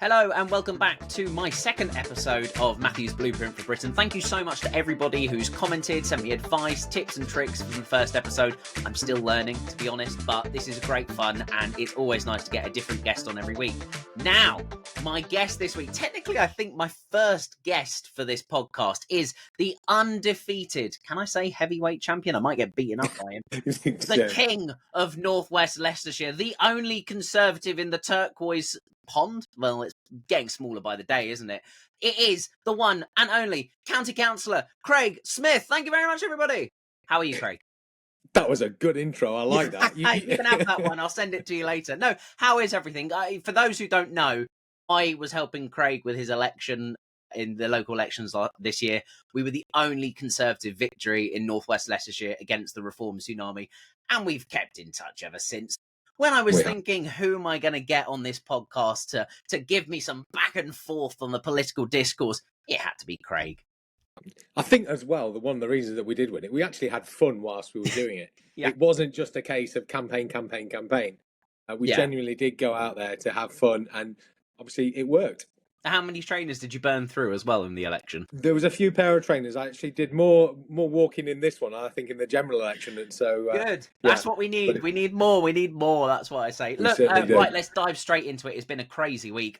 Hello and welcome back to my second episode of Matthew's Blueprint for Britain. Thank you so much to everybody who's commented, sent me advice, tips and tricks from the first episode. I'm still learning, to be honest, but this is great fun and it's always nice to get a different guest on every week. Now, my guest this week, technically I think my first guest for this podcast is the undefeated, can I say heavyweight champion? I might get beaten up by him. The king of Northwest Leicestershire, the only Conservative in the turquoise pond. Well, it's getting smaller by the day, isn't it? It is the one and only County Councillor Craig Smith. Thank you very much, everybody. How are you, Craig? That was a good intro. I like that. You can have that one. I'll send it to you later. No, how is everything? For those who don't know, I was helping Craig with his election in the local elections this year. We were the only Conservative victory in Northwest Leicestershire against the Reform tsunami, and we've kept in touch ever since. When I was thinking, who am I going to get on this podcast to give me some back and forth on the political discourse, it had to be Craig. I think as well, one of the reasons that we did win it, we actually had fun whilst we were doing it. Yeah. It wasn't just a case of campaign. We genuinely did go out there to have fun, and obviously it worked. How many trainers did you burn through as well in the election? There was a few pair of trainers. I actually did more walking in this one, I think, in the general election. And so good. That's what we need. We need more. We need more. That's what I say. Look, right, let's dive straight into it. It's been a crazy week.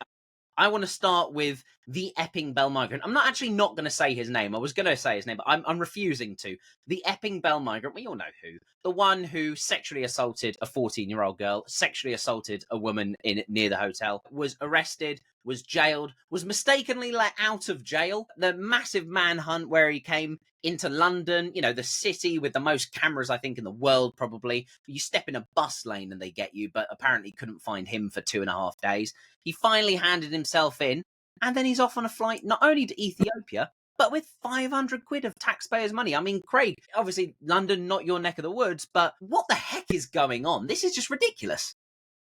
I want to start with the Epping Bell migrant. I'm not going to say his name. I was going to say his name, but I'm refusing to. The Epping Bell migrant, we all know who. The one who sexually assaulted a 14-year-old girl, sexually assaulted a woman near the hotel, was arrested, was jailed, was mistakenly let out of jail. The massive manhunt where he came into London, you know, the city with the most cameras, I think, in the world, probably. You step in a bus lane and they get you, but apparently couldn't find him for 2.5 days. He finally handed himself in, and then he's off on a flight not only to Ethiopia, but with 500 quid of taxpayers' money. I mean, Craig, obviously London, not your neck of the woods, but what the heck is going on? This is just ridiculous.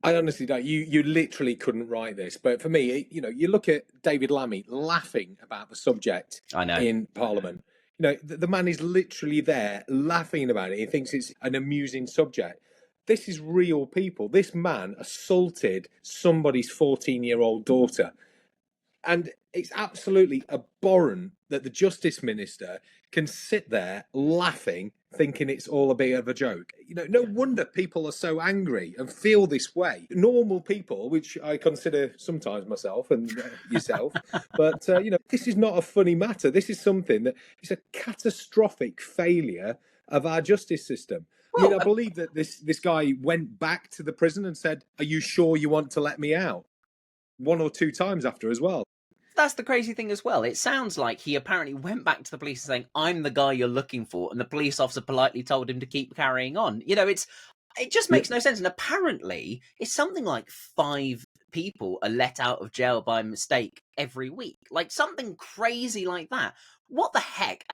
I honestly don't. You literally couldn't write this. But for me, you look at David Lammy laughing about the subject in Parliament. You know, the man is literally there laughing about it. He thinks it's an amusing subject. This is real people. This man assaulted somebody's 14-year-old daughter. And it's absolutely abhorrent that the Justice Minister can sit there laughing, thinking it's all a bit of a joke. You know, no wonder people are so angry and feel this way. Normal people, which I consider sometimes myself and yourself, but, this is not a funny matter. This is something that is a catastrophic failure of our justice system. I mean, I believe that this guy went back to the prison and said, "Are you sure you want to let me out?" 1 or 2 times after as well. That's the crazy thing as well. It sounds like he apparently went back to the police saying, "I'm the guy you're looking for," and the police officer politely told him to keep carrying on. You know, it just makes no sense. And apparently, it's something like 5 people are let out of jail by mistake every week. Like something crazy like that. What the heck?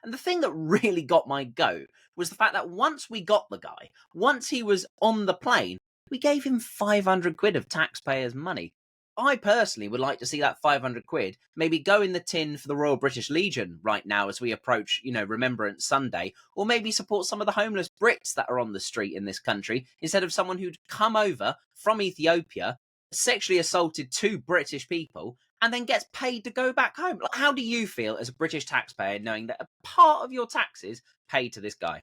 And the thing that really got my goat was the fact that once we got the guy, once he was on the plane, we gave him 500 quid of taxpayers' money. I personally would like to see that 500 quid maybe go in the tin for the Royal British Legion right now as we approach, Remembrance Sunday, or maybe support some of the homeless Brits that are on the street in this country instead of someone who'd come over from Ethiopia, sexually assaulted 2 British people, and then gets paid to go back home. How do you feel as a British taxpayer knowing that a part of your taxes paid to this guy?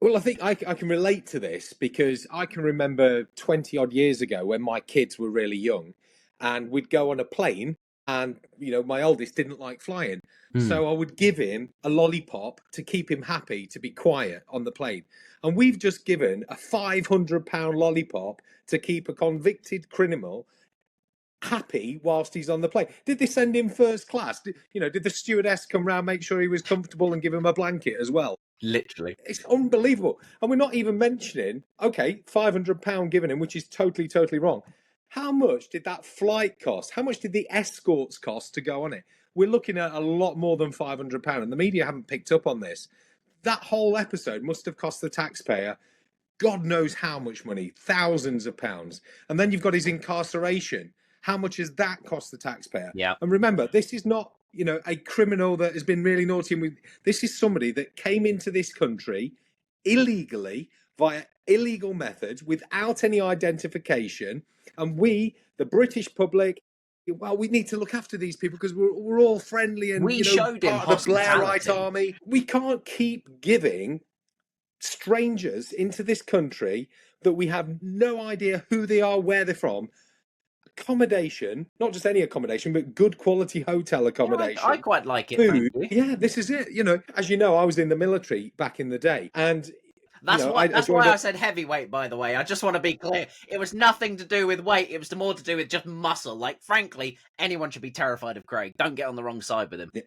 Well, I think I can relate to this because I can remember 20 odd years ago when my kids were really young and we'd go on a plane and, my oldest didn't like flying. So I would give him a lollipop to keep him happy, to be quiet on the plane. And we've just given a £500 lollipop to keep a convicted criminal happy whilst he's on the plane. Did they send him first class? Did the stewardess come round, make sure he was comfortable and give him a blanket as well? Literally. It's unbelievable. And we're not even mentioning, £500 given him, which is totally, totally wrong. How much did that flight cost? How much did the escorts cost to go on it? We're looking at a lot more than £500, and the media haven't picked up on this. That whole episode must have cost the taxpayer God knows how much money, thousands of pounds. And then you've got his incarceration. How much has that cost the taxpayer? Yeah. And remember, this is not, a criminal that has been really naughty. This is somebody that came into this country illegally via illegal methods without any identification. And we, the British public, well, we need to look after these people because we're all friendly and, We showed him part of the Blairite hospitality. army. We can't keep giving strangers into this country that we have no idea who they are, where they're from, accommodation, not just any accommodation, but good quality hotel accommodation. Yeah, I quite like it, food. thank you. Yeah, this is it. As you know, I was in the military back in the day, and that's why I said heavyweight, by the way. I just want to be clear. It was nothing to do with weight. It was more to do with just muscle. Like, frankly, anyone should be terrified of Craig. Don't get on the wrong side with him. Yeah.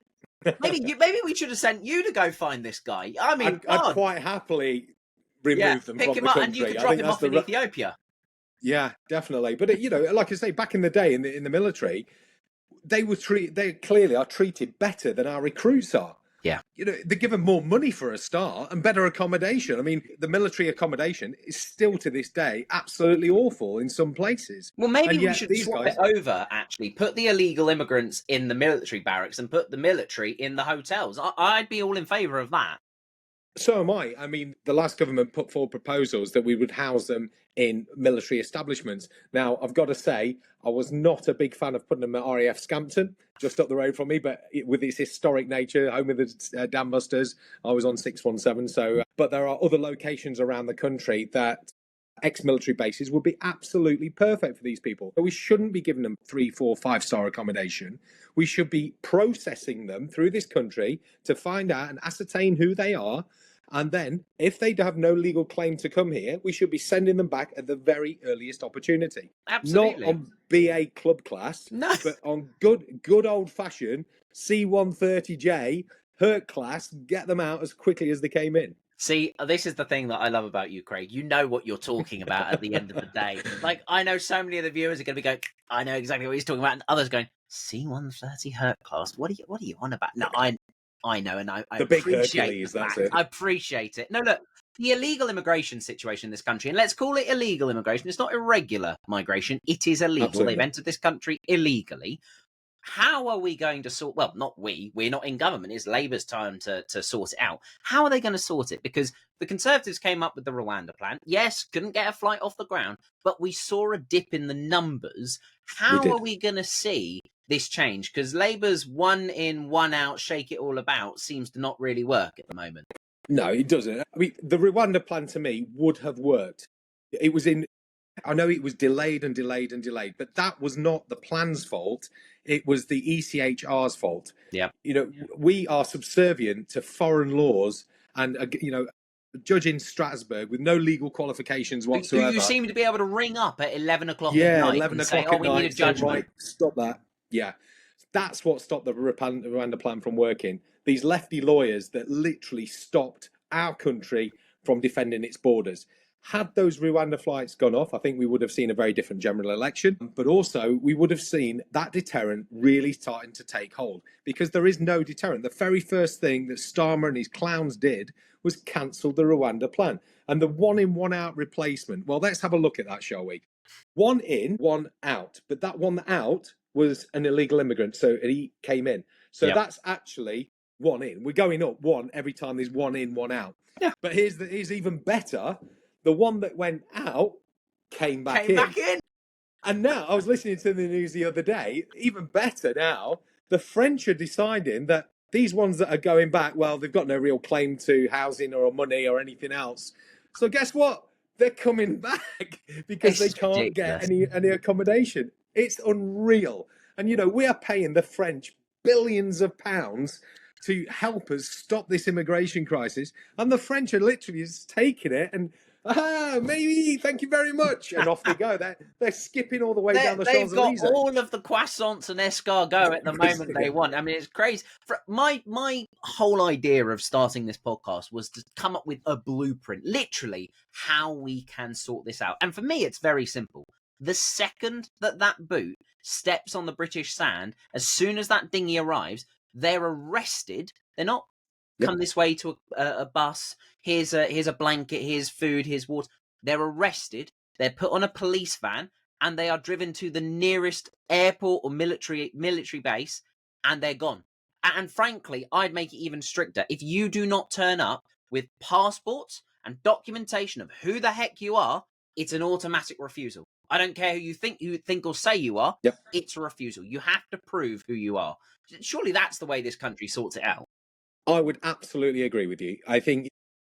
maybe we should have sent you to go find this guy. I mean, I'd quite happily remove them pick from him the up country. and you could drop him off in Ethiopia. Yeah, definitely. But like I say, back in the day in the military, they clearly are treated better than our recruits are. Yeah. They're given more money for a start and better accommodation. I mean, the military accommodation is still to this day absolutely awful in some places. Well, maybe we should swap it over, actually. Put the illegal immigrants in the military barracks and put the military in the hotels. I'd be all in favour of that. So am I. I mean, the last government put forward proposals that we would house them in military establishments. Now, I've got to say, I was not a big fan of putting them at RAF Scampton, just up the road from me, but with its historic nature, home of the Dam Busters, I was on 617. So, but there are other locations around the country that ex-military bases would be absolutely perfect for these people. We shouldn't be giving them 3, 4, 5-star accommodation. We should be processing them through this country to find out and ascertain who they are. And then, if they have no legal claim to come here, we should be sending them back at the very earliest opportunity. Absolutely. Not on BA club class, but on good old-fashioned C-130J, Hurt class, get them out as quickly as they came in. See, this is the thing that I love about you, Craig. You know what you're talking about at the end of the day. Like, I know so many of the viewers are going to be going, I know exactly what he's talking about, and others going, C-130 Hurt class? What are you on about? No, I know, and I appreciate that. I appreciate it. No, look, the illegal immigration situation in this country, and let's call it illegal immigration. It's not irregular migration. It is illegal. Absolutely. They've entered this country illegally. How are we going to sort? Well, not we're not in government. It's Labour's time to sort it out. How are they going to sort it? Because the Conservatives came up with the Rwanda plan. Yes, couldn't get a flight off the ground, but we saw a dip in the numbers. How are we going to see this change? Because Labour's 1 in, 1 out, shake it all about seems to not really work at the moment. No, it doesn't. I mean, the Rwanda plan to me would have worked. I know it was delayed, but that was not the plan's fault. It was the ECHR's fault. Yeah. We are subservient to foreign laws and, a judge in Strasbourg with no legal qualifications whatsoever. You seem to be able to ring up at 11 o'clock at night 11 and o'clock say, we need a judgment. Right, stop that. Yeah. That's what stopped the Rwanda plan from working. These lefty lawyers that literally stopped our country from defending its borders. Had those Rwanda flights gone off, I think we would have seen a very different general election. But also, we would have seen that deterrent really starting to take hold because there is no deterrent. The very first thing that Starmer and his clowns did was cancel the Rwanda plan. And the 1 in, 1 out replacement, well, let's have a look at that, shall we? 1 in, 1 out. But that 1 out was an illegal immigrant, so he came in. So that's actually 1 in. We're going up 1 every time there's 1 in, 1 out. Yeah. But here's even better. The one that went out came back in. And now, I was listening to the news the other day, even better now, the French are deciding that these ones that are going back, well, they've got no real claim to housing or money or anything else. So guess what? They're coming back because they can't get any accommodation. It's unreal. And, we are paying the French billions of pounds to help us stop this immigration crisis. And the French are literally just taking it and, maybe, thank you very much. And off they go. They're skipping all the way down the Champs-Elysees. They've got all of the croissants and escargot at the moment they want. I mean, it's crazy. My whole idea of starting this podcast was to come up with a blueprint, literally, how we can sort this out. And for me, it's very simple. The second that boat steps on the British sand, as soon as that dinghy arrives, they're arrested. They're not come this way to a bus. Here's a blanket. Here's food. Here's water. They're arrested. They're put on a police van and they are driven to the nearest airport or military base, and they're gone. And frankly, I'd make it even stricter. If you do not turn up with passports and documentation of who the heck you are, it's an automatic refusal. I don't care who you think or say you are. Yep. It's a refusal. You have to prove who you are. Surely that's the way this country sorts it out. I would absolutely agree with you. I think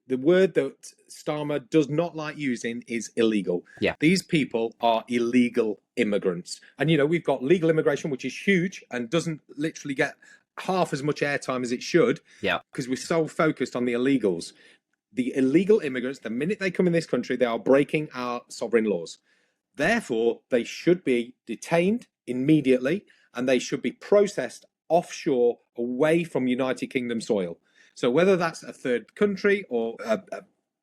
the word that Starmer does not like using is illegal. Yeah. These people are illegal immigrants. And, we've got legal immigration, which is huge and doesn't literally get half as much airtime as it should. Yeah. Because we're so focused on the illegals. The illegal immigrants, the minute they come in this country, they are breaking our sovereign laws. Therefore, they should be detained immediately and they should be processed offshore away from United Kingdom soil. So whether that's a third country or a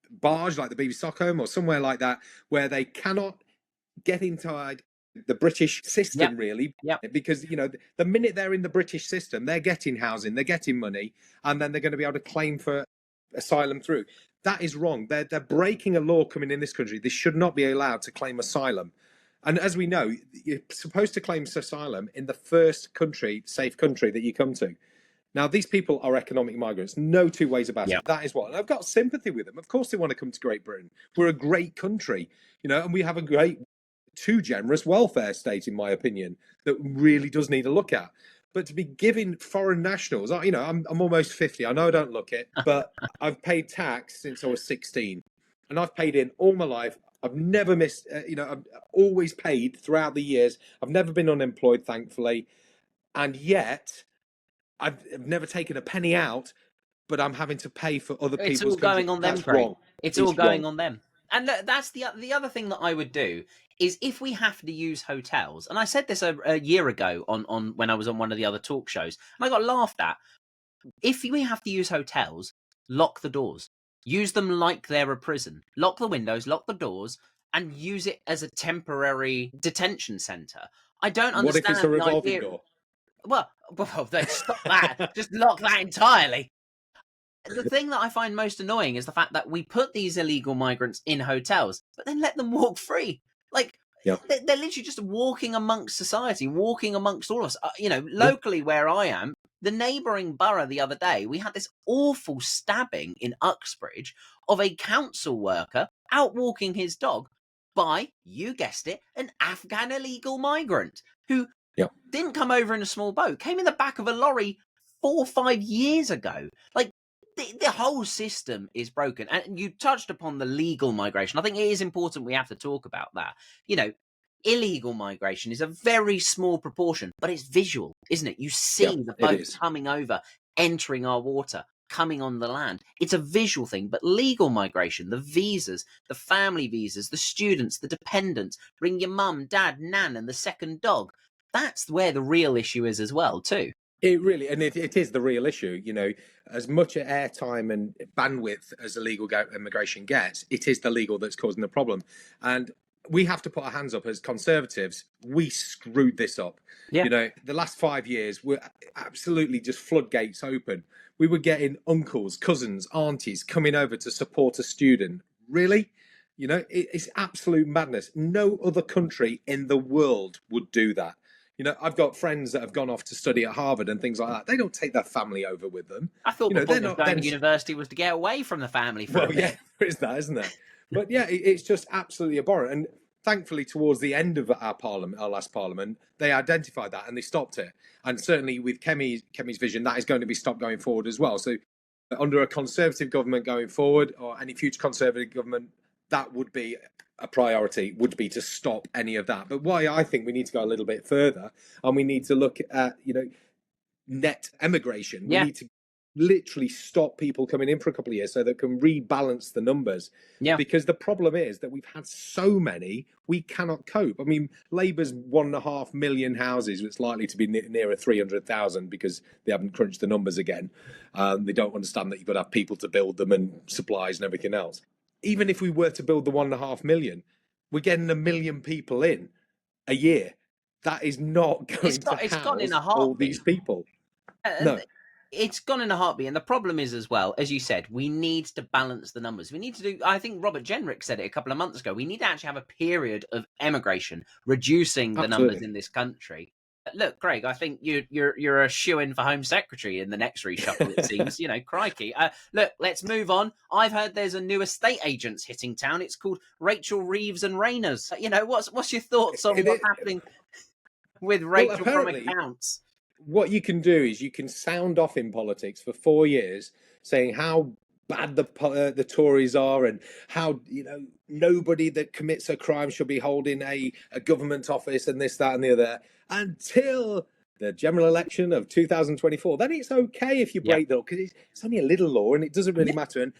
barge like the BBC Stockholm or somewhere like that, where they cannot get inside the British system, really, because the minute they're in the British system, they're getting housing, they're getting money, and then they're going to be able to claim for asylum through. That is wrong. They're breaking a law coming in this country. They should not be allowed to claim asylum. And as we know, you're supposed to claim asylum in the first country, safe country that you come to. Now, these people are economic migrants. No two ways about it. That is what. And I've got sympathy with them. Of course they want to come to Great Britain. We're a great country, and we have a great, too generous welfare state, in my opinion, that really does need a look at. But to be giving foreign nationals, I'm almost 50. I know I don't look it, but I've paid tax since I was 16. And I've paid in all my life. I've never missed, I've always paid throughout the years. I've never been unemployed, thankfully. And yet, I've never taken a penny out, but I'm having to pay for other people's country. It's all going on them, Craig. It's all going on them. And that's the other thing that I would do is if we have to use hotels, and I said this a year ago on when I was on one of the other talk shows, and I got laughed at. If we have to use hotels, lock the doors. Use them like they're a prison. Lock the windows, lock the doors, and use it as a temporary detention centre. I don't understand. What if it's a revolving door? Well, stop that. Just lock that entirely. The thing that I find most annoying is the fact that we put these illegal migrants in hotels, but then let them walk free. Like, they're literally just walking amongst society, walking amongst all of us. Locally where I am, the neighbouring borough the other day, we had this awful stabbing in Uxbridge of a council worker out walking his dog by, you guessed it, an Afghan illegal migrant who didn't come over in a small boat, came in the back of a lorry 4 or 5 years ago. Like, the whole system is broken. And you touched upon the legal migration. I think it is important we have to talk about that. Illegal migration is a very small proportion, but it's visual, isn't it? You see the boats coming over, entering our water, coming on the land. It's a visual thing, but legal migration, the visas, the family visas, the students, the dependents, bring your mum, dad, nan, and the second dog. That's where the real issue is as well, too. It really, and it is the real issue. As much airtime and bandwidth as illegal immigration gets, it is the legal that's causing the problem. And we have to put our hands up as Conservatives. We screwed this up. The last 5 years were absolutely just floodgates open. We were getting uncles, cousins, aunties coming over to support a student. Really? It's absolute madness. No other country in the world would do that. I've got friends that have gone off to study at Harvard and things like that. They don't take their family over with them. I thought the point of going to university was to get away from the family for a bit. Yeah, there is that, isn't there? But yeah, it's just absolutely abhorrent. And thankfully, towards the end of our last parliament, they identified that and they stopped it. And certainly with Kemi's vision, that is going to be stopped going forward as well. So under a Conservative government going forward, or any future Conservative government, that would be a priority, would be to stop any of that. But why I think we need to go a little bit further, and we need to look at net emigration. We need to literally stop people coming in for a couple of years so that can rebalance the numbers. Because the problem is that we've had so many, we cannot cope. I mean, Labour's 1.5 million houses, it's likely to be nearer 300,000 because they haven't crunched the numbers again. They don't understand that you've got to have people to build them and supplies and everything else. Even if we were to build the 1.5 million, we're getting 1 million people in a year. That is not going to house all these people. No. It's gone in a heartbeat. And the problem is as well, as you said, we need to balance the numbers. We need to do, I think Robert Jenrick said it a couple of months ago, we need to actually have a period of emigration, reducing the numbers in this country. Look, Craig, I think you're a shoo-in for Home Secretary in the next reshuffle, it seems. Crikey. Look, let's move on. I've heard there's a new estate agents hitting town. It's called Rachel Reeves and Rayners. What's your thoughts on what's happening with Rachel from accounts? What you can do is you can sound off in politics for 4 years saying how bad the Tories are and how nobody that commits a crime should be holding a government office and this, that and the other until the general election of 2024. Then it's okay if you break the law, because it's only a little law and it doesn't really matter. And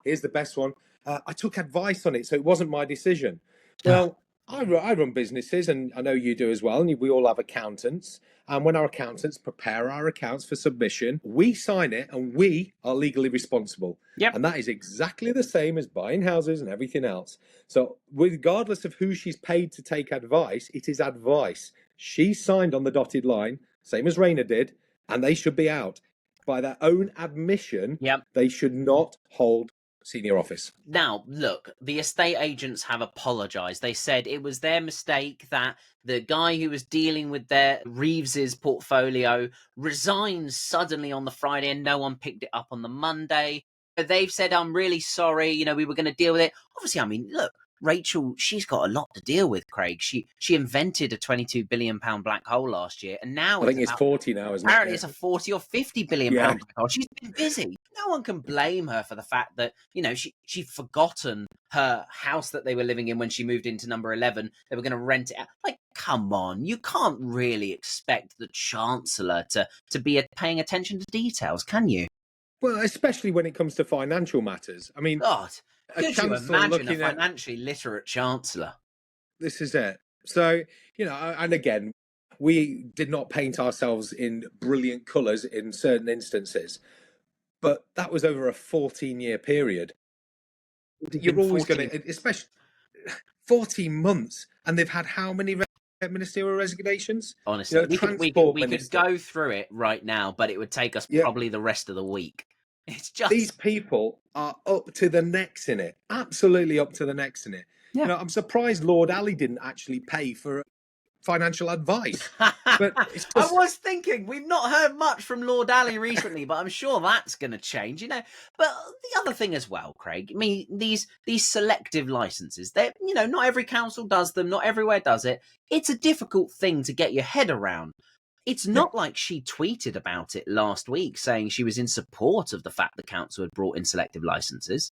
here's the best one. I took advice on it, so it wasn't my decision. Well, I run businesses, and I know you do as well, and we all have accountants. And when our accountants prepare our accounts for submission, we sign it and we are legally responsible. Yep. And that is exactly the same as buying houses and everything else. So regardless of who she's paid to take advice, it is advice. She signed on the dotted line, same as Rayner did, and they should be out. By their own admission, they should not hold senior office. Now, look, the estate agents have apologised. They said it was their mistake that the guy who was dealing with their Reeves's portfolio resigned suddenly on the Friday and no one picked it up on the Monday. They've said, I'm really sorry, we were going to deal with it. Obviously, I mean, look, Rachel, she's got a lot to deal with, Craig. She invented a £22 billion black hole last year, and now I think it's 40 now, isn't it? Apparently, it's a 40 or 50 billion pound black hole. She's been busy. No one can blame her for the fact that she'd forgotten her house that they were living in when she moved into number 11. They were going to rent it out. Like, come on, you can't really expect the Chancellor to be paying attention to details, can you? Well, especially when it comes to financial matters. I mean, God. Could you imagine a financially literate Chancellor? This is it. So, and again, we did not paint ourselves in brilliant colours in certain instances, but that was over a 14-year period. You're always going to, especially 14 months, and they've had how many ministerial resignations? Honestly, we could go through it right now, but it would take us probably the rest of the week. It's just these people are up to the necks in it, absolutely up to the necks in it. Yeah. I'm surprised Lord Ali didn't actually pay for financial advice. But it's just... I was thinking, we've not heard much from Lord Ali recently, but I'm sure that's going to change, But the other thing as well, Craig, I mean, these selective licenses, they're, not every council does them, not everywhere does it. It's a difficult thing to get your head around. It's not like she tweeted about it last week saying she was in support of the fact the council had brought in selective licenses.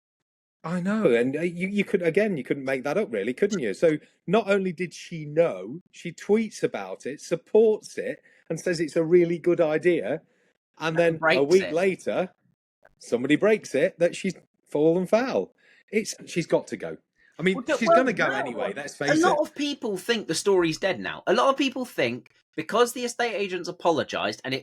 I know, and you couldn't make that up, really, couldn't you? So not only did she know, she tweets about it, supports it, and says it's a really good idea, and then a week later, somebody breaks it that she's fallen foul. She's got to go. I mean, she's going to go anyway, let's face it. A lot of people think the story's dead now. A lot of people think because the estate agents apologised and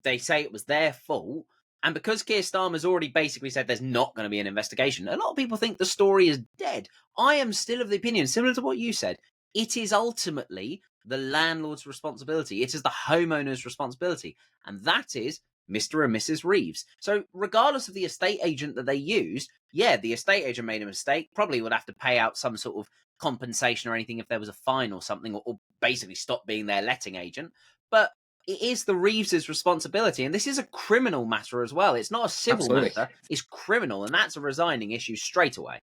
they say it was their fault, and because Keir Starmer's already basically said there's not going to be an investigation, a lot of people think the story is dead. I am still of the opinion, similar to what you said, it is ultimately the landlord's responsibility. It is the homeowner's responsibility. And that is Mr. and Mrs. Reeves. So regardless of the estate agent that they used, the estate agent made a mistake, probably would have to pay out some sort of compensation or anything if there was a fine or something, or basically stop being their letting agent. But it is the Reeves' responsibility, and this is a criminal matter as well. It's not a civil matter, it's criminal, and that's a resigning issue straight away.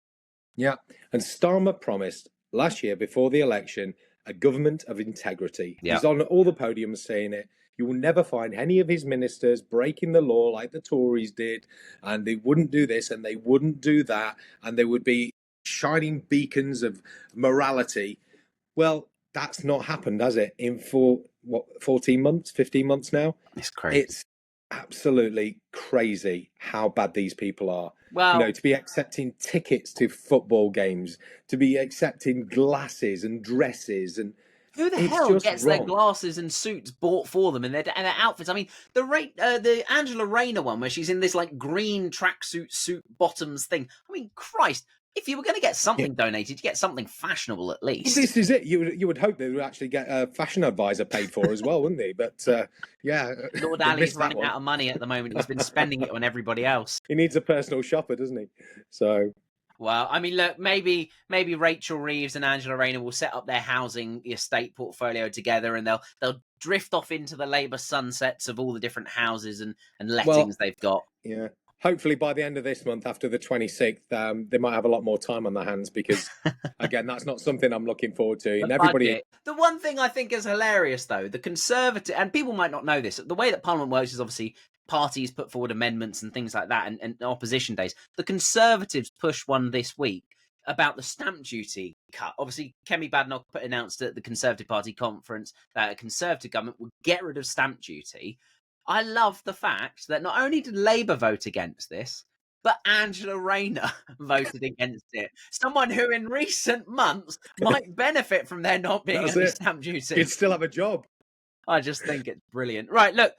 Yeah, and Starmer promised last year before the election a government of integrity. He's on all the podiums saying it. You will never find any of his ministers breaking the law like the Tories did, and they wouldn't do this and they wouldn't do that, and they would be shining beacons of morality. Well, that's not happened, has it? In 14 months, 15 months now? It's crazy. It's absolutely crazy how bad these people are. Well, to be accepting tickets to football games, to be accepting glasses and dresses, and who the hell gets their glasses and suits bought for them and their outfits? I mean, the Angela Rayner one where she's in this like green tracksuit suit bottoms thing. I mean, Christ. If you were going to get something donated, you get something fashionable at least. This is it. You would hope they would actually get a fashion advisor paid for as well, wouldn't they? But Lord Ali's running out of money at the moment. He's been spending it on everybody else. He needs a personal shopper, doesn't he? So Well, I mean, look, maybe Rachel Reeves and Angela Rayner will set up their housing estate portfolio together, and they'll drift off into the Labour sunsets of all the different houses and lettings they've got. Yeah. Hopefully by the end of this month, after the 26th, they might have a lot more time on their hands because, again, that's not something I'm looking forward to. And everybody. The one thing I think is hilarious, though, the Conservative, and people might not know this, the way that Parliament works is obviously parties put forward amendments and things like that, and opposition days. The Conservatives pushed one this week about the stamp duty cut. Obviously, Kemi Badenoch announced at the Conservative Party conference that a Conservative government would get rid of stamp duty. I love the fact that not only did Labour vote against this, but Angela Rayner voted against it. Someone who in recent months might benefit from there not being any stamp duty. You'd still have a job. I just think it's brilliant. Right, look,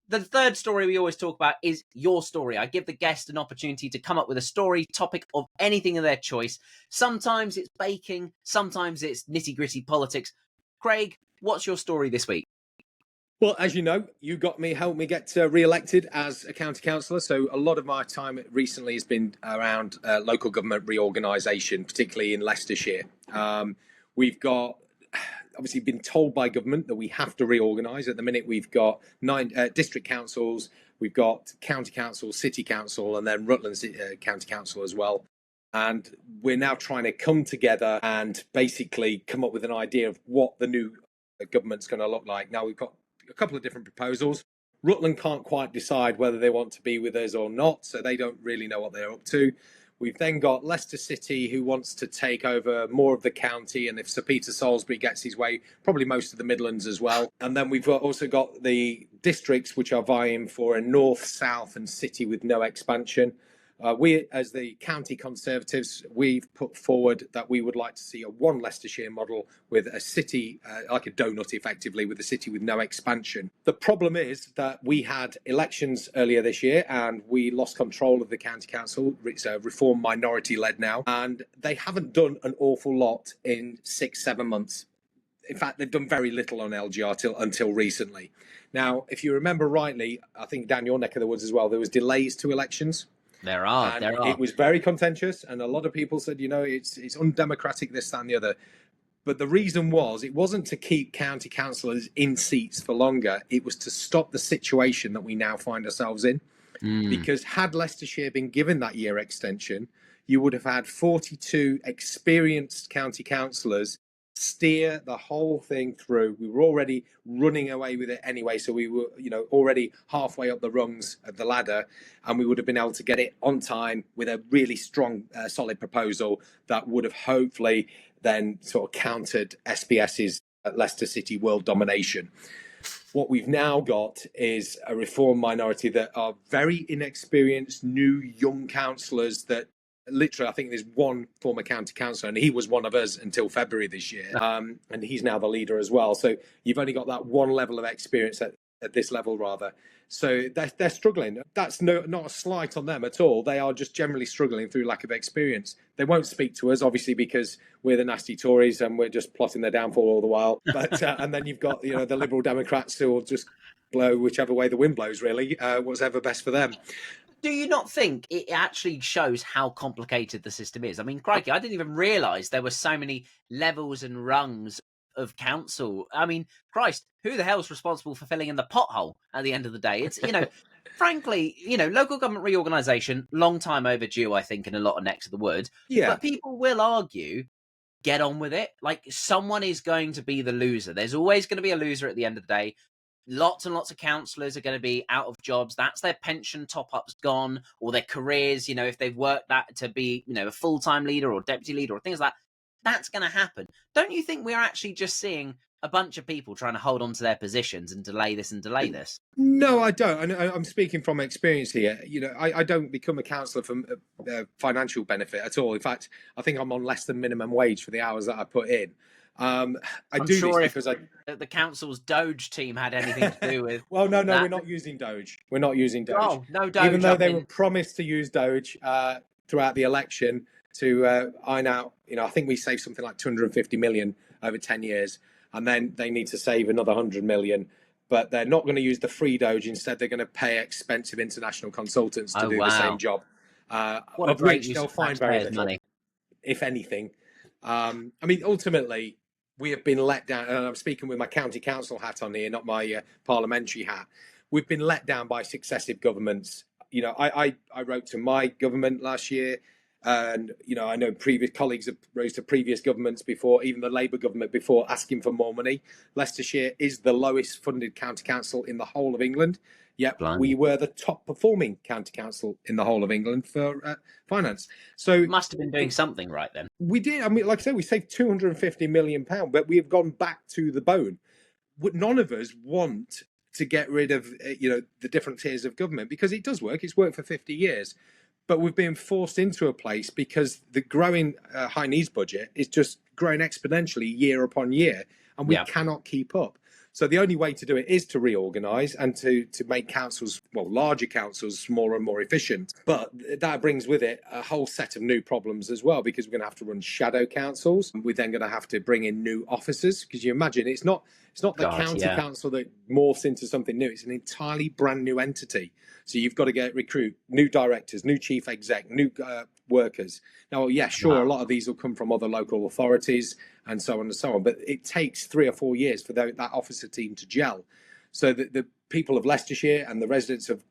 the third story we always talk about is your story. I give the guest an opportunity to come up with a story, topic of anything of their choice. Sometimes it's baking, sometimes it's nitty-gritty politics. Craig, what's your story this week? Well, as you know, you helped me get re-elected as a county councillor. So a lot of my time recently has been around local government reorganisation, particularly in Leicestershire. We've got obviously been told by government that we have to reorganise. At the minute, we've got 9 district councils, we've got county council, city council, and then Rutland County Council as well. And we're now trying to come together and basically come up with an idea of what the new government's going to look like. Now, we've got a couple of different proposals. Rutland can't quite decide whether they want to be with us or not, so they don't really know what they're up to. We've then got Leicester City, who wants to take over more of the county, and if Sir Peter Salisbury gets his way, probably most of the Midlands as well. And then we've also got the districts, which are vying for a north, south and city with no expansion. We, as the county Conservatives, we've put forward that we would like to see a one Leicestershire model with a city, like a donut effectively, with a city with no expansion. The problem is that we had elections earlier this year and we lost control of the county council. It's a Reform minority led now, and they haven't done an awful lot in 6-7 months. In fact, they've done very little on LGR until recently. Now, if you remember rightly, I think down your neck of the woods as well, there was delays to elections. There are. It was very contentious, and a lot of people said, it's undemocratic, this, that, and the other. But the reason was, it wasn't to keep county councillors in seats for longer. It was to stop the situation that we now find ourselves in. Because had Leicestershire been given that year extension, you would have had 42 experienced county councillors steer the whole thing through. We were already running away with it anyway, so we were, already halfway up the rungs of the ladder, and we would have been able to get it on time with a really strong, solid proposal that would have hopefully then sort of countered SPS's Leicester City world domination. What we've now got is a Reform minority that are very inexperienced, new, young councillors that literally, I think there's one former county councillor, and he was one of us until February this year, and he's now the leader as well. So you've only got that one level of experience at this level, rather. So they're struggling. That's not a slight on them at all. They are just generally struggling through lack of experience. They won't speak to us, obviously, because we're the nasty Tories and we're just plotting their downfall all the while. But and then you've got the Liberal Democrats who will just blow whichever way the wind blows, really, whatever best for them. Do you not think it actually shows how complicated the system is? I mean, crikey, I didn't even realise there were so many levels and rungs of council. I mean, Christ, who the hell's responsible for filling in the pothole at the end of the day? It's, frankly, local government reorganisation, long time overdue, I think, in a lot of necks of the woods. Yeah. But people will argue, get on with it. Like, someone is going to be the loser. There's always going to be a loser at the end of the day. Lots and lots of councillors are going to be out of jobs. That's their pension top-ups gone, or their careers, if they've worked that to be, a full-time leader or deputy leader or things like that. That's going to happen. Don't you think we're actually just seeing a bunch of people trying to hold on to their positions and delay this and delay this? No, I don't. I'm speaking from experience here. I don't become a councillor for financial benefit at all. In fact, I think I'm on less than minimum wage for the hours that I put in. I'm sure if the council's Doge team had anything to do with. Well, no, we're not using Doge. We're not using Doge. Oh, no Doge. Even though they were promised to use Doge throughout the election to iron out, I think we saved something like 250 million over 10 years, and then they need to save another 100 million. But they're not going to use the free Doge. Instead, they're going to pay expensive international consultants to do the same job. What of which they'll find very little. Money. if anything. I mean, ultimately, we have been let down, and I'm speaking with my county council hat on here, not my parliamentary hat. We've been let down by successive governments. You know, I wrote to my government last year, and, you know, I know previous colleagues have rose to previous governments before, even the Labour government before, asking for more money. Leicestershire is the lowest funded county council in the whole of England. Yet we were the top performing county council in the whole of England for finance. So must have been doing something right then. We did. I mean, like I said, we saved £250 million, but we have gone back to the bone. None of us want to get rid of, you know, the different tiers of government, because it does work. It's worked for 50 years. But we've been forced into a place because the growing high needs budget is just growing exponentially year upon year, and we cannot keep up. So the only way to do it is to reorganise and to make councils, well, larger councils, smaller and more efficient. But that brings with it a whole set of new problems as well, because we're going to have to run shadow councils. We're then going to have to bring in new officers, because you imagine it's not the county council that morphs into something new. It's an entirely brand new entity. So you've got to recruit new directors, new chief exec, new workers. Now, yeah, sure, a lot of these will come from other local authorities and so on and so on, but it takes 3 or 4 years for that officer team to gel. So that the people of Leicestershire and the residents of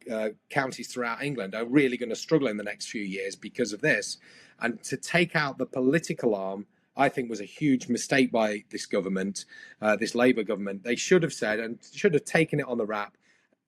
counties throughout England are really going to struggle in the next few years because of this. And to take out the political arm, I think, was a huge mistake by this government, this Labour government. They should have said, and should have taken it on the wrap,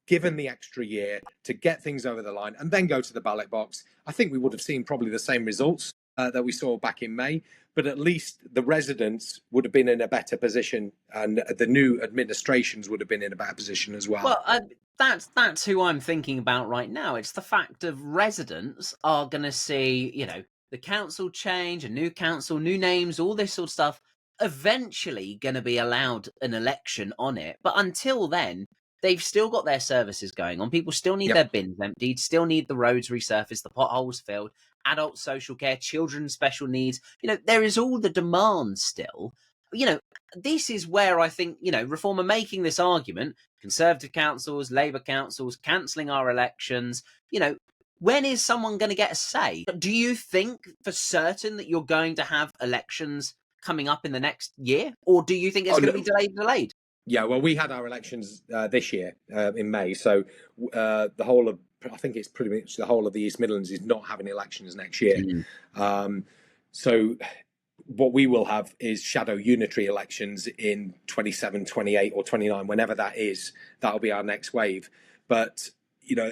given the extra year to get things over the line and then go to the ballot box. I think we would have seen probably the same results that we saw back in May, but at least the residents would have been in a better position, and the new administrations would have been in a better position as well. Well, that's who I'm thinking about right now. It's the fact of residents are going to see, you know, the council change, a new council, new names, all this sort of stuff, eventually going to be allowed an election on it. But until then, they've still got their services going on. People still need their bins emptied, still need the roads resurfaced, the potholes filled, adult social care, children's special needs. You know, there is all the demand still. You know, this is where I think, you know, Reform are making this argument, Conservative councils, Labour councils, cancelling our elections. You know, when is someone going to get a say? Do you think for certain that you're going to have elections coming up in the next year? Or do you think it's going to be delayed? Yeah, well, we had our elections this year in May. So the whole of, I think it's pretty much the whole of the East Midlands is not having elections next year. So what we will have is shadow unitary elections in 27, 28 or 29, whenever that is. That'll be our next wave. But, you know,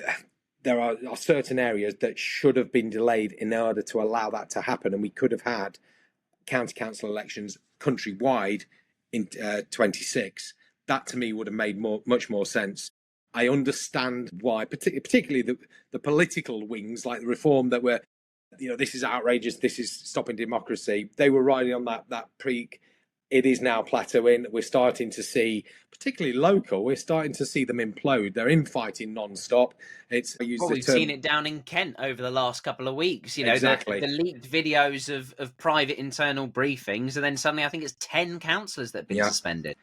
there are certain areas that should have been delayed in order to allow that to happen. And we could have had county council elections countrywide in 26. That to me would have made much more sense. I understand why, particularly the political wings, like the Reform, that were, you know, this is outrageous, this is stopping democracy. They were riding on that peak. It is now plateauing. We're starting to see, particularly local, we're starting to see them implode. They're infighting non-stop. We've seen it down in Kent over the last couple of weeks. You know, the leaked videos of private internal briefings, and then suddenly I think it's 10 councillors that have been suspended.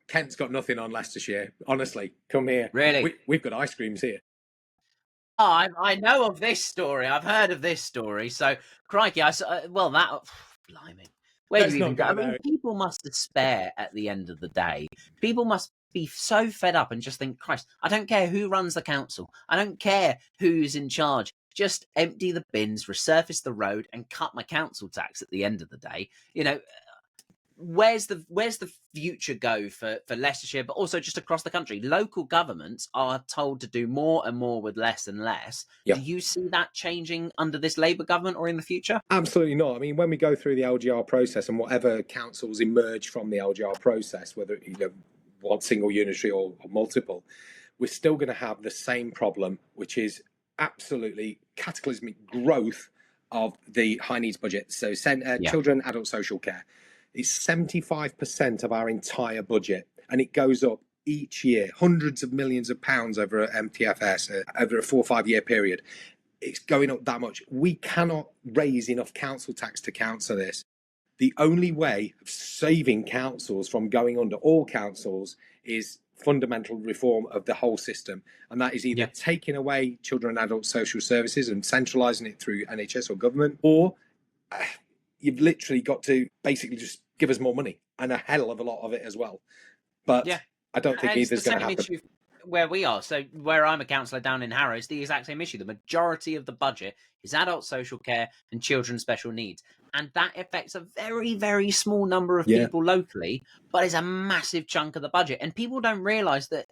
Kent's got nothing on Leicestershire. Honestly, come here. Really? We've got ice creams here. Oh, I know of this story. I've heard of this story. So, crikey, blimey. Where do you even go? I mean, people must despair at the end of the day. People must be so fed up and just think, Christ, I don't care who runs the council. I don't care who's in charge. Just empty the bins, resurface the road, and cut my council tax at the end of the day. You know, where's the future go for Leicestershire, but also just across the country? Local governments are told to do more and more with less and less. Do you see that changing under this Labour government or in the future? Absolutely not. I mean, when we go through the LGR process and whatever councils emerge from the LGR process, whether, you know, one single unitary or multiple, we're still going to have the same problem, which is absolutely cataclysmic growth of the high needs budget. So children, adult social care. It's 75% of our entire budget, and it goes up each year, hundreds of millions of pounds over MTFS, over a 4 or 5 year period. It's going up that much. We cannot raise enough council tax to counter this. The only way of saving councils from going under, all councils, is fundamental reform of the whole system. And that is either taking away children and adult social services and centralising it through NHS or government, or you've literally got to basically just give us more money, and a hell of a lot of it as well. But yeah, I don't think either's going to happen. Issue where we are. So where I'm a councillor down in Harrow, it's the exact same issue. The majority of the budget is adult social care and children's special needs. And that affects a very, very small number of people locally, but it's a massive chunk of the budget. And people don't realise that,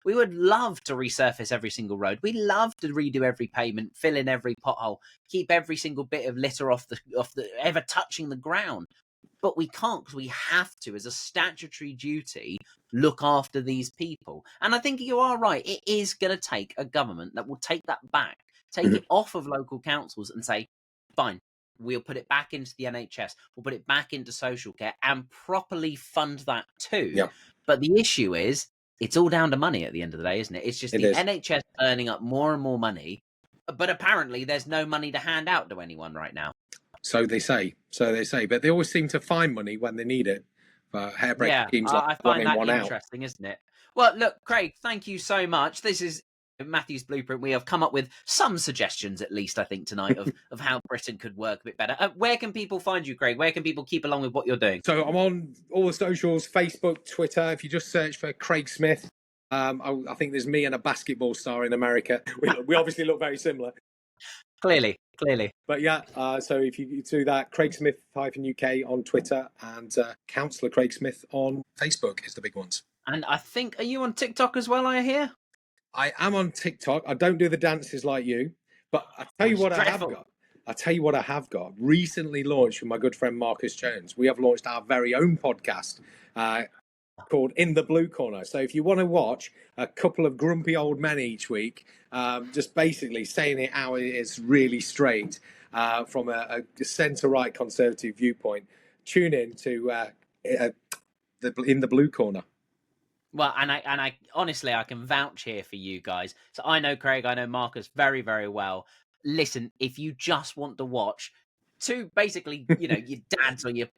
we would love to resurface every single road. We love to redo every pavement, fill in every pothole, keep every single bit of litter off the ever touching the ground. But we can't, because we have to, as a statutory duty, look after these people. And I think you are right. It is going to take a government that will take that back, take it off of local councils and say, fine, we'll put it back into the NHS, we'll put it back into social care and properly fund that too. Yeah. But the issue is, it's all down to money at the end of the day, isn't it? It's just the NHS earning up more and more money, but apparently there's no money to hand out to anyone right now. So they say, but they always seem to find money when they need it. Hair-breaking schemes like I find that interesting, isn't it? Well, look, Craig, thank you so much. This is Matthew's Blueprint. We have come up with some suggestions, at least, I think, tonight, of how Britain could work a bit better. Where can people find you, Craig? Where can people keep along with what you're doing? So I'm on all the socials, Facebook, Twitter. If you just search for Craig Smith, I think there's me and a basketball star in America. We obviously look very similar. Clearly. But yeah, so if you do that, Craig Smith -UK on Twitter and Councillor Craig Smith on Facebook is the big ones. And I think, are you on TikTok as well, I hear? I am on TikTok. I don't do the dances like you, but I tell you what I have got. I tell you what I have got. Recently launched with my good friend Marcus Jones. We have launched our very own podcast called In the Blue Corner. So if you want to watch a couple of grumpy old men each week, just basically saying it how it is really straight from a centre-right conservative viewpoint, tune in to In the Blue Corner. Well, and I honestly, I can vouch here for you guys. So I know Craig, I know Marcus very, very well. Listen, if you just want to watch two, basically, your dads or your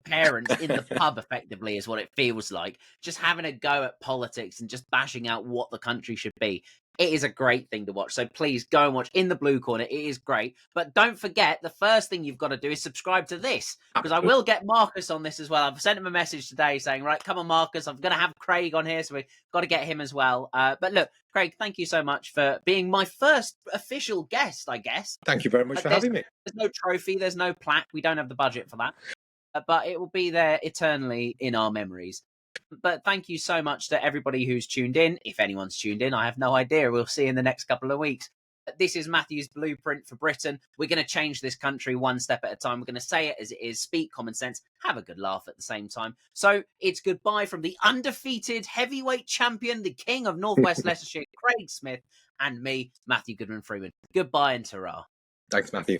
parents in the pub, effectively, is what it feels like, just having a go at politics and just bashing out what the country should be. It is a great thing to watch. So please go and watch In the Blue Corner. It is great. But don't forget, the first thing you've got to do is subscribe to this, because I will get Marcus on this as well. I've sent him a message today saying, right, come on, Marcus, I'm going to have Craig on here, so we've got to get him as well. But look, Craig, thank you so much for being my first official guest, I guess. Thank you very much for having me. There's no trophy, there's no plaque. We don't have the budget for that. But it will be there eternally in our memories. But thank you so much to everybody who's tuned in. If anyone's tuned in, I have no idea. We'll see in the next couple of weeks. This is Matthew's Blueprint for Britain. We're going to change this country one step at a time. We're going to say it as it is, speak common sense, have a good laugh at the same time. So it's goodbye from the undefeated heavyweight champion, the king of Northwest Leicestershire, Craig Smith, and me, Matthew Goodman Freeman. Goodbye and ta-ra. Thanks, Matthew.